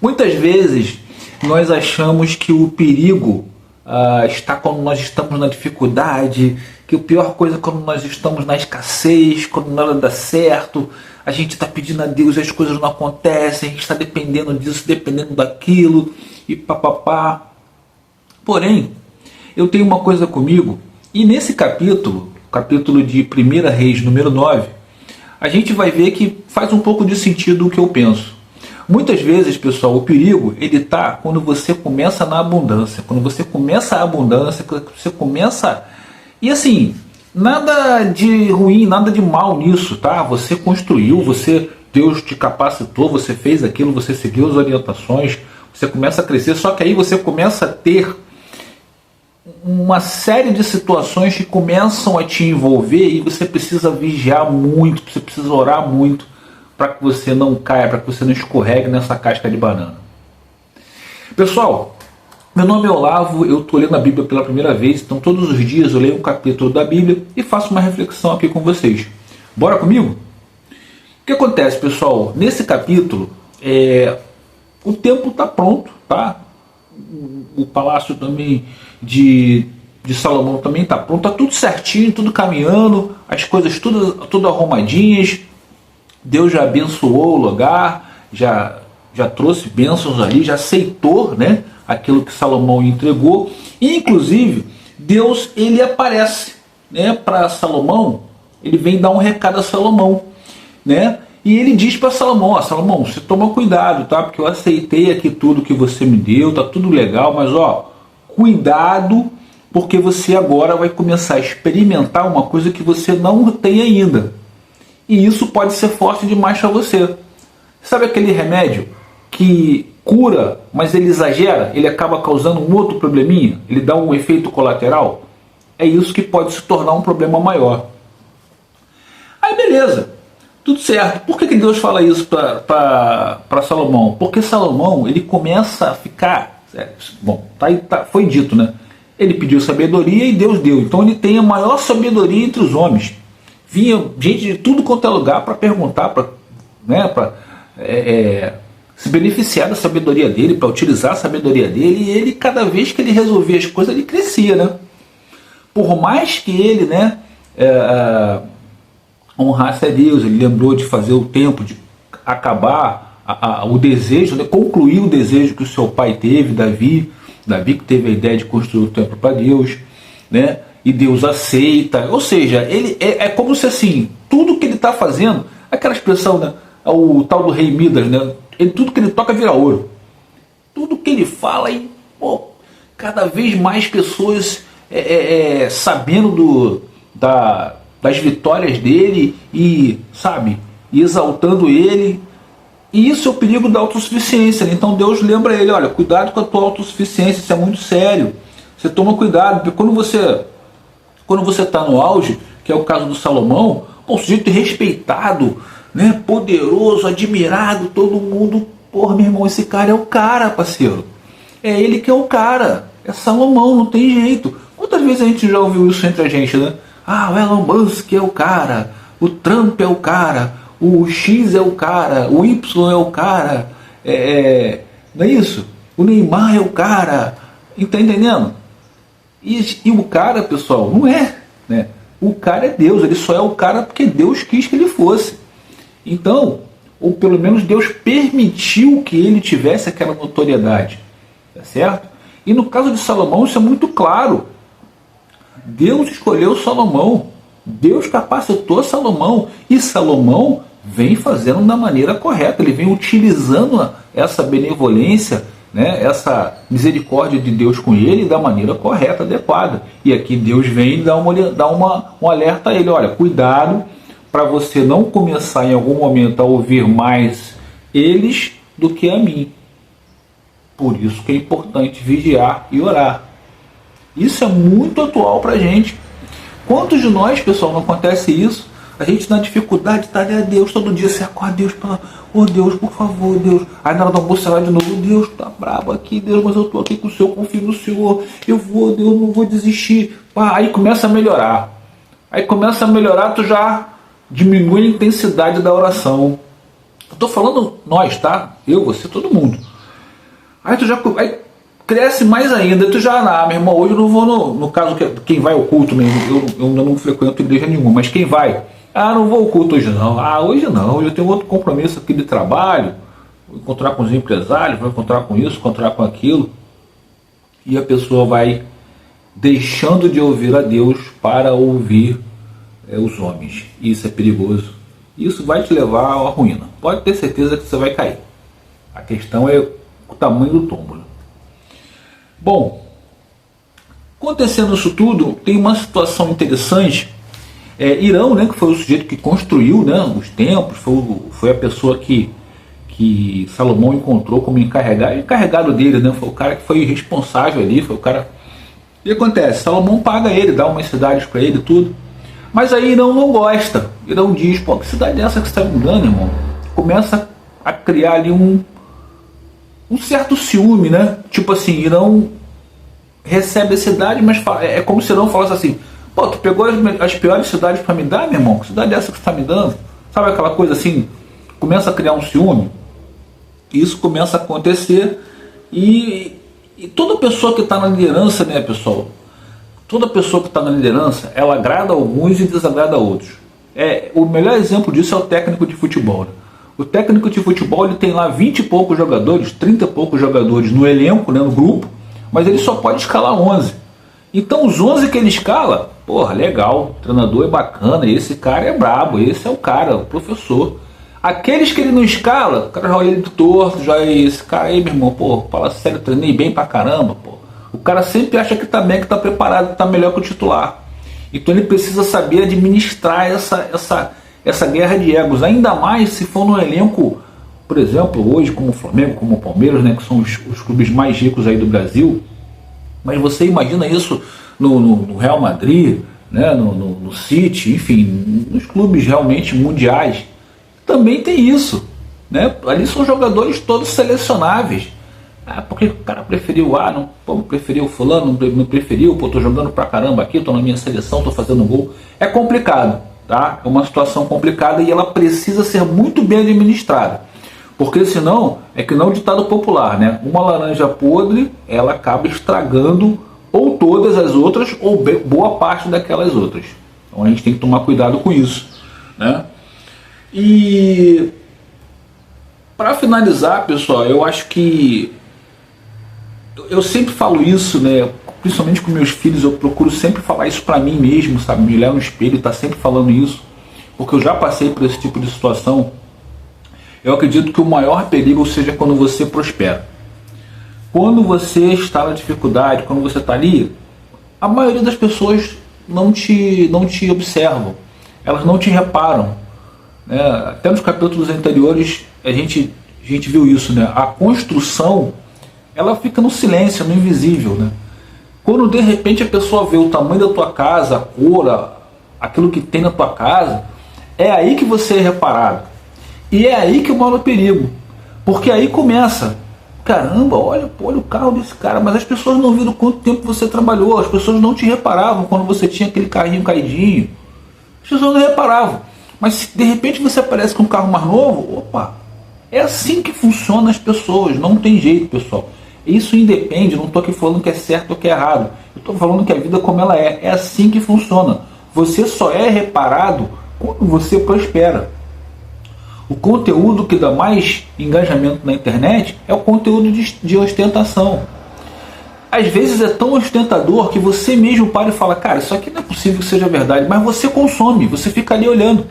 Muitas vezes nós achamos que o perigo está quando nós estamos na dificuldade, que a pior coisa é quando nós estamos na escassez, quando nada dá certo, a gente está pedindo a Deus e as coisas não acontecem, a gente está dependendo disso, dependendo daquilo e papapá. Porém, eu tenho uma coisa comigo, e nesse capítulo de 1 Reis, número 9, a gente vai ver que faz um pouco de sentido o que eu penso. Muitas vezes, pessoal, o perigo ele está quando você começa na abundância. Quando você começa a abundância, quando você começa... E assim, nada de ruim, nada de mal nisso, tá? Você construiu, Deus te capacitou, você fez aquilo, você seguiu as orientações, você começa a crescer, só que aí você começa a ter uma série de situações que começam a te envolver e você precisa vigiar muito, você precisa orar muito para que você não caia, para que você não escorregue nessa casca de banana. Pessoal, meu nome é Olavo, eu estou lendo a Bíblia pela primeira vez, então todos os dias eu leio um capítulo da Bíblia e faço uma reflexão aqui com vocês. Bora comigo? O que acontece, pessoal? Nesse capítulo, o templo está pronto, tá? O palácio também de Salomão também está pronto, está tudo certinho, tudo caminhando, as coisas tudo arrumadinhas. Deus já abençoou o lugar, já trouxe bênçãos ali, já aceitou, né, aquilo que Salomão entregou. E inclusive Deus ele aparece, né, para Salomão, ele vem dar um recado a Salomão, né? E ele diz para Salomão: Salomão, você toma cuidado, tá? Porque eu aceitei aqui tudo que você me deu, tá tudo legal, mas cuidado, porque você agora vai começar a experimentar uma coisa que você não tem ainda. E isso pode ser forte demais para você. Sabe aquele remédio que cura, mas ele exagera, ele acaba causando um outro probleminha, ele dá um efeito colateral? É isso que pode se tornar um problema maior. Aí beleza, tudo certo. Por que Deus fala isso para Salomão? Porque Salomão ele começa a ficar... foi dito, né? Ele pediu sabedoria e Deus deu. Então ele tem a maior sabedoria entre os homens. Vinha gente de tudo quanto é lugar para perguntar, para se beneficiar da sabedoria dele, para utilizar a sabedoria dele. E ele, cada vez que ele resolvia as coisas, ele crescia, né? Por mais que ele, né, honrasse a Deus, ele lembrou de fazer o tempo, de acabar o desejo, né, concluir o desejo que o seu pai teve, Davi que teve a ideia de construir o templo para Deus, né? E Deus aceita, ou seja, ele é como se assim, tudo que ele está fazendo, aquela expressão, né, o tal do rei Midas, né, tudo que ele toca vira ouro, tudo que ele fala, e cada vez mais pessoas sabendo das vitórias dele e, sabe, exaltando ele. E isso é o perigo da autossuficiência, né? Então Deus lembra ele: olha, cuidado com a tua autossuficiência, isso é muito sério, você toma cuidado, porque quando você está no auge, que é o caso do Salomão, um sujeito respeitado, né, poderoso, admirado, todo mundo, meu irmão, esse cara é o cara, parceiro. É ele que é o cara, é Salomão, não tem jeito. Quantas vezes a gente já ouviu isso entre a gente, né? O Elon Musk é o cara, o Trump é o cara, o X é o cara, o Y é o cara, não é isso? O Neymar é o cara, tá entendendo? E o cara, pessoal, não é, né? O cara é Deus, ele só é o cara porque Deus quis que ele fosse. Então, ou pelo menos Deus permitiu que ele tivesse aquela notoriedade, tá certo? E no caso de Salomão isso é muito claro. Deus escolheu Salomão, Deus capacitou Salomão, e Salomão vem fazendo da maneira correta, ele vem utilizando essa benevolência, né, essa misericórdia de Deus com ele da maneira correta, adequada. E aqui Deus vem dar um alerta a ele: olha, cuidado para você não começar em algum momento a ouvir mais eles do que a mim. Por isso que é importante vigiar e orar. Isso é muito atual para a gente. Quantos de nós, pessoal, não acontece isso? A gente na dificuldade está ali a Deus, todo dia você acorda, Deus, Deus, por favor, Deus. Aí na hora do almoço você vai de novo: Deus, tá brabo aqui, Deus, mas eu estou aqui com o Senhor, confio no Senhor, Deus, não vou desistir. Aí começa a melhorar. Tu já diminui a intensidade da oração. Eu estou falando nós, tá? Eu, você, todo mundo. Aí tu já aí cresce mais ainda, tu já, meu irmão, hoje eu não vou no caso, quem vai ao culto mesmo, eu ainda não frequento igreja nenhuma, mas quem vai, não vou ao culto hoje não, hoje não, eu tenho outro compromisso aqui de trabalho, vou encontrar com os empresários, vou encontrar com isso, encontrar com aquilo, e a pessoa vai deixando de ouvir a Deus para ouvir os homens. Isso é perigoso. Isso vai te levar à ruína. Pode ter certeza que você vai cair. A questão é o tamanho do tombo. Bom, acontecendo isso tudo, tem uma situação interessante. Irão, né, que foi o sujeito que construiu, né, os templos, foi a pessoa que Salomão encontrou como encarregado dele, né, foi o cara que foi responsável ali, foi o cara. E acontece, Salomão paga ele, dá umas cidades para ele, tudo. Mas aí Irão não gosta. Irão diz, pô, que cidade é essa que você está me dando, irmão? Começa a criar ali um certo ciúme, né? Tipo assim, Irão recebe a cidade, mas é como se Irão falasse assim, pô, tu pegou as piores cidades para me dar, meu irmão? Que cidade é essa que você está me dando? Sabe aquela coisa assim? Começa a criar um ciúme. Isso começa a acontecer e toda pessoa que está na liderança, né, pessoal? Toda pessoa que está na liderança, ela agrada a alguns e desagrada a outros. O melhor exemplo disso é o técnico de futebol. Né? O técnico de futebol ele tem lá 20 e poucos jogadores, 30 e poucos jogadores no elenco, né, no grupo, mas ele só pode escalar 11. Então os 11 que ele escala, porra, legal, o treinador é bacana, esse cara é brabo, esse é o cara, o professor. Aqueles que ele não escala, o cara já olha ele torto, já é esse cara aí, meu irmão, pô, fala sério, treinei bem pra caramba, pô. O cara sempre acha que tá bem, que tá preparado, que tá melhor que o titular. Então ele precisa saber administrar essa guerra de egos, ainda mais se for no elenco, por exemplo, hoje como o Flamengo, como o Palmeiras, né, que são os clubes mais ricos aí do Brasil. Mas você imagina isso no Real Madrid, né, no City, enfim, nos clubes realmente mundiais. Também tem isso, né? Ali são jogadores todos selecionáveis. Porque o cara preferiu não preferiu fulano, não preferiu, tô jogando pra caramba aqui, tô na minha seleção, tô fazendo gol. É complicado, tá? É uma situação complicada e ela precisa ser muito bem administrada. Porque senão, é que não ditado popular, né? Uma laranja podre, ela acaba estragando ou todas as outras ou boa parte daquelas outras. Então a gente tem que tomar cuidado com isso, né? E para finalizar, pessoal, eu acho que eu sempre falo isso, né? Principalmente com meus filhos, eu procuro sempre falar isso para mim mesmo, sabe? Me olhar no espelho e tá sempre falando isso, porque eu já passei por esse tipo de situação. Eu acredito que o maior perigo seja quando você prospera. Quando você está na dificuldade, quando você está ali, a maioria das pessoas não te observam, elas não te reparam. Até nos capítulos anteriores a gente viu isso, né? A construção ela fica no silêncio, no invisível, né? Quando de repente a pessoa vê o tamanho da tua casa, a cor, aquilo que tem na tua casa, é aí que você é reparado. E é aí que mora o perigo, porque aí começa, caramba, olha o carro desse cara, mas as pessoas não viram quanto tempo você trabalhou, as pessoas não te reparavam quando você tinha aquele carrinho caidinho, as pessoas não reparavam. Mas se de repente você aparece com um carro mais novo, opa, é assim que funcionam as pessoas, não tem jeito, pessoal. Isso independe, não estou aqui falando que é certo ou que é errado, eu estou falando que a vida como ela é assim que funciona. Você só é reparado quando você prospera. O conteúdo que dá mais engajamento na internet é o conteúdo de ostentação. Às vezes é tão ostentador que você mesmo para e fala, cara, isso aqui não é possível que seja verdade, mas você consome, você fica ali olhando.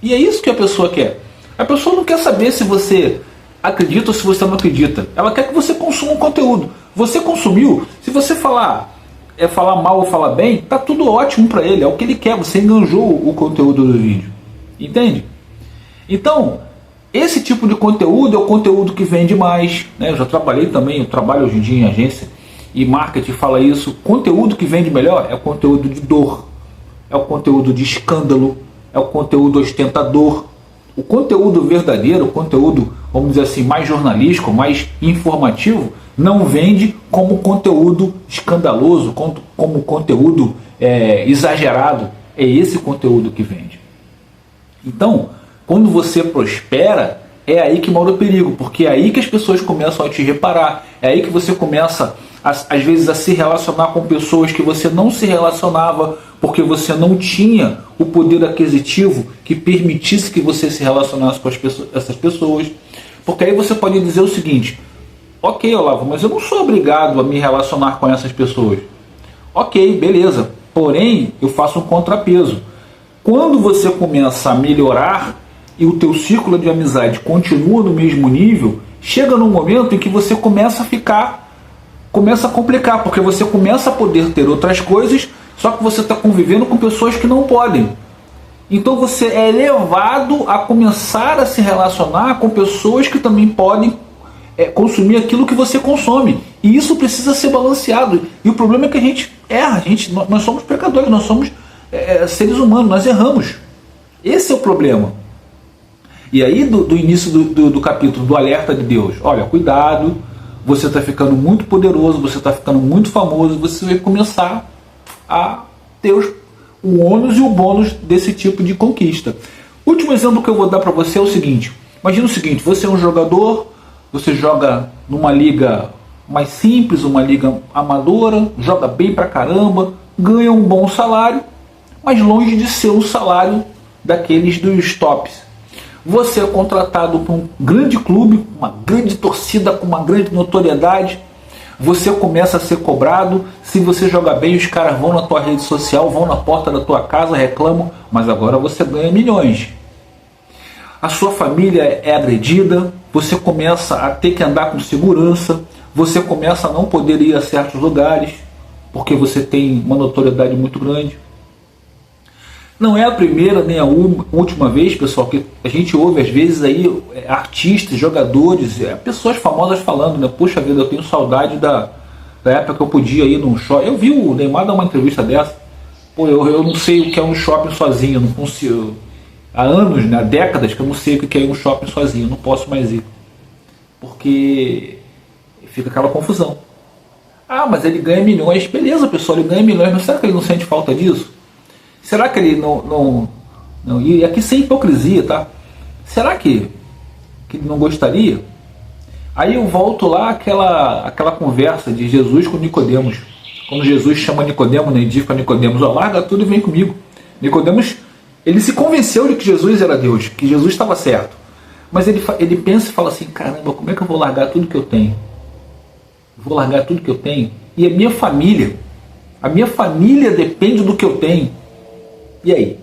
E é isso que a pessoa quer. A pessoa não quer saber se você acredita ou se você não acredita. Ela quer que você consuma um conteúdo. Você consumiu, se você falar mal ou falar bem, tá tudo ótimo para ele, é o que ele quer, você enganjou o conteúdo do vídeo. Entende? Então, esse tipo de conteúdo é o conteúdo que vende mais, né? Eu já trabalhei também, eu trabalho hoje em dia em agência e marketing fala isso. Conteúdo que vende melhor é o conteúdo de dor, é o conteúdo de escândalo, é o conteúdo ostentador. O conteúdo verdadeiro, o conteúdo, vamos dizer assim, mais jornalístico, mais informativo, não vende como conteúdo escandaloso, como conteúdo exagerado. É esse conteúdo que vende. Então, quando você prospera, é aí que mora o perigo, porque é aí que as pessoas começam a te reparar, é aí que você começa, às vezes, a se relacionar com pessoas que você não se relacionava, porque você não tinha o poder aquisitivo que permitisse que você se relacionasse com essas pessoas. Porque aí você pode dizer o seguinte: ok, Olavo, mas eu não sou obrigado a me relacionar com essas pessoas. Ok, beleza, porém eu faço um contrapeso. Quando você começa a melhorar e o teu círculo de amizade continua no mesmo nível, chega num momento em que você começa a complicar, porque você começa a poder ter outras coisas, só que você está convivendo com pessoas que não podem. Então você é levado a começar a se relacionar com pessoas que também podem consumir aquilo que você consome. E isso precisa ser balanceado. E o problema é que a gente erra, nós somos pecadores, nós somos seres humanos, nós erramos. Esse é o problema. E aí do início do capítulo, do alerta de Deus: olha, cuidado, você está ficando muito poderoso, você está ficando muito famoso, você vai começar a ter o ônus e o bônus desse tipo de conquista. O último exemplo que eu vou dar para você é o seguinte: imagina o seguinte, você é um jogador, você joga numa liga mais simples, uma liga amadora, joga bem pra caramba, ganha um bom salário, mas longe de ser o salário daqueles dos tops. Você é contratado por um grande clube, uma grande torcida com uma grande notoriedade, você começa a ser cobrado. Se você joga bem, os caras vão na tua rede social, vão na porta da tua casa, reclamam, mas agora você ganha milhões. A sua família é agredida, você começa a ter que andar com segurança, você começa a não poder ir a certos lugares, porque você tem uma notoriedade muito grande. Não é a primeira nem a última vez, pessoal, que a gente ouve às vezes aí artistas, jogadores, pessoas famosas falando, né? Puxa vida, eu tenho saudade da época que eu podia ir num shopping. Eu vi o Neymar dar uma entrevista dessa. Pô, eu não sei o que é um shopping sozinho, não consigo. Há anos, né, há décadas que eu não sei o que é ir num shopping sozinho, não posso mais ir. Porque fica aquela confusão. Ah, mas ele ganha milhões. Beleza, pessoal, ele ganha milhões, mas será que ele não sente falta disso? Será que ele não e aqui sem hipocrisia, tá? Será que ele não gostaria? Aí eu volto lá aquela conversa de Jesus com Nicodemos. Quando Jesus chama Nicodemos, né, e diz para Nicodemos: ó, larga tudo e vem comigo. Nicodemos, ele se convenceu de que Jesus era Deus, que Jesus estava certo. Mas ele pensa e fala assim: caramba, como é que eu vou largar tudo que eu tenho? Vou largar tudo que eu tenho? E a minha família depende do que eu tenho. E aí?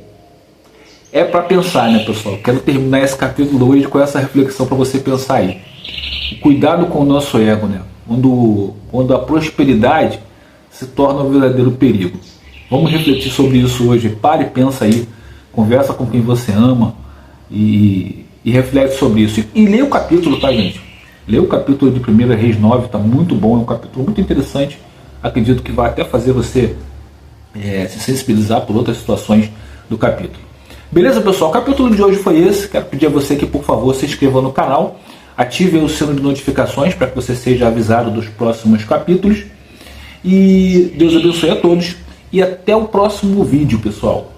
É para pensar, né, pessoal? Quero terminar esse capítulo hoje com essa reflexão para você pensar aí. Cuidado com o nosso ego, né? Quando a prosperidade se torna um verdadeiro perigo. Vamos refletir sobre isso hoje. Pare e pensa aí. Conversa com quem você ama e reflete sobre isso. E leia o capítulo, tá, gente? Leia o capítulo de 1 Reis 9, tá muito bom. É um capítulo muito interessante. Acredito que vai até fazer você se sensibilizar por outras situações do capítulo. Beleza, pessoal? O capítulo de hoje foi esse. Quero pedir a você que, por favor, se inscreva no canal, ative o sino de notificações para que você seja avisado dos próximos capítulos. E Deus abençoe a todos. E até o próximo vídeo, pessoal.